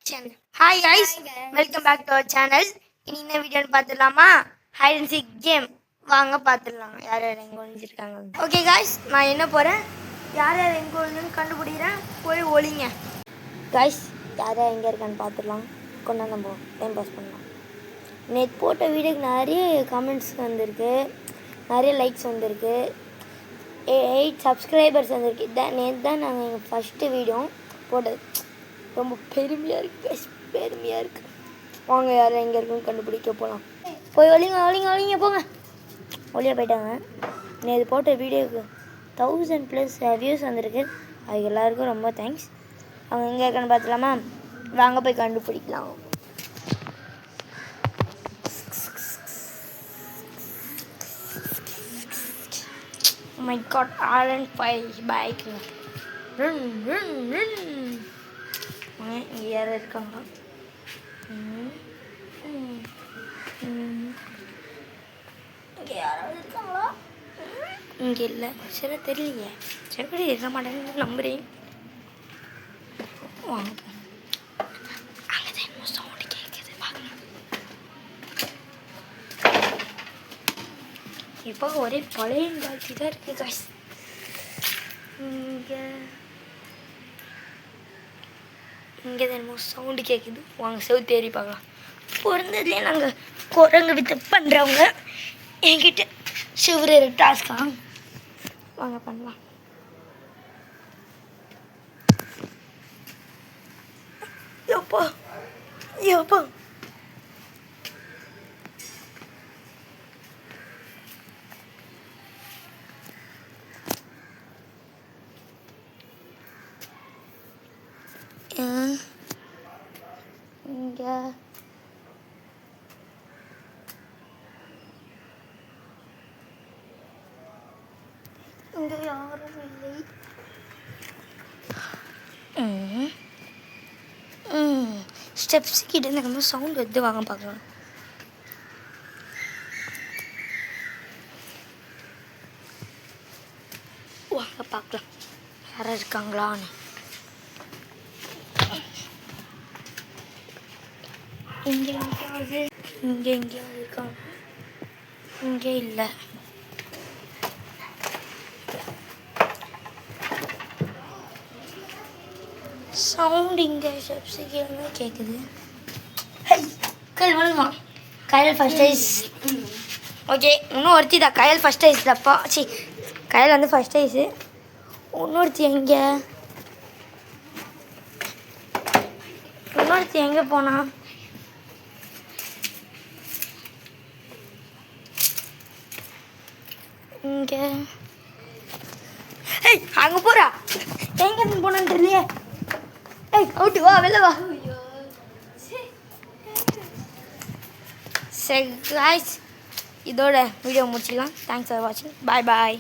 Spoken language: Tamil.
channel. Hi guys, welcome back to our channel. இன்னைக்கு என்ன வீடியோன்னு பார்த்துடலாமா? ஹைட் அண்ட் சீக் கேம் வாங்க பார்த்துடலாம். யார் யார் எங்கே ஒழிஞ்சிருக்காங்க. ஓகே காய்ஸ், நான் என்ன போகிறேன், யார் யார் எங்கே ஒழிஞ்சுன்னு கண்டுபிடிக்கிறேன். போய் ஒழிங்க காய்ஸ். யார் யார் எங்கே இருக்கான்னு பார்த்துடலாம். கொண்டா நம்ம டைம் பாஸ் பண்ணலாம். நேற்று போட்ட வீடியோக்கு நிறைய கமெண்ட்ஸ் வந்திருக்கு, நிறைய லைக்ஸ் வந்திருக்கு, 8 சப்ஸ்கிரைபர்ஸ் வந்திருக்கு. இதான் நேற்று தான் நாங்கள் எங்கள் ஃபஸ்ட்டு வீடியோ போட்டது. ரொம்ப பெருமையாக இருக்குது கைஸ், பெருமையாக இருக்குது. வாங்க யாரும் எங்கே இருக்குன்னு கண்டுபிடிக்க போகலாம். போய் ஒழிங்க போங்க. ஒளியாக போயிட்டாங்க. நேற்று போட்ட வீடியோவுக்கு 1000+ வியூஸ் வந்திருக்கு. அதுக்கு எல்லாருக்கும் ரொம்ப தேங்க்ஸ். அவங்க எங்கே இருக்கான்னு பார்த்துலாமா? வாங்க போய் கண்டுபிடிக்கலாம். My God, R5 bike. Run. இங்கே யாரும் இருக்காங்க? இங்கே யாராவது இருக்காங்களா? இங்கே இல்லை. சரி தெரியலையே. சரி இருக்க மாட்டேன்னு நம்புறேன். வாங்க, அங்கதான் என்னமோ சவுண்டு கேட்குது. பார்க்கலாம். இப்போ ஒரே பழைய காட்சி தான் இருக்குது காய்ஸ். இங்கே தான் என்னமோ சவுண்டு கேட்குது. வாங்க செவுத்து ஏறி பார்க்கலாம். பிறந்ததுலேயே நாங்கள் குரங்கு வித்து பண்ணுறவங்க. என்கிட்ட சிவரு டாஸ்கா வாங்க பண்ணலாம். யோப்பா இங்கே யாரும் இல்லை. ஸ்டெப்ஸ் கிட்ட நம்ம சவுண்ட் வந்து வாங்க பார்க்கலாம். வாங்க பார்க்கலாம் யாரும் இருக்காங்களான்னு. இங்கே எங்கேயாவது இருக்காங்க. இங்கே இல்லை. சவுண்ட் இங்கே ஸ்டெப்ஸுக்கு என்ன கேட்குது. கயல் ஃபஸ்ட் ஐஸ். ஓகே, இன்னும் ஒருத்தி தான். கயல் ஃபஸ்ட் ஐஸ் தப்பா. கயல் வந்து ஃபஸ்ட் ஐஸு. இன்னொருத்தி எங்கே போனா? இங்கே அங்கே போகிறா. எங்கே போனான்னு தெரியலையே. அவுட்டு வா, வெளில வா. சரி காய்ஸ், இதோட வீடியோ முடிச்சிக்கலாம். தேங்க்ஸ் ஃபார் வாட்சிங். பாய்.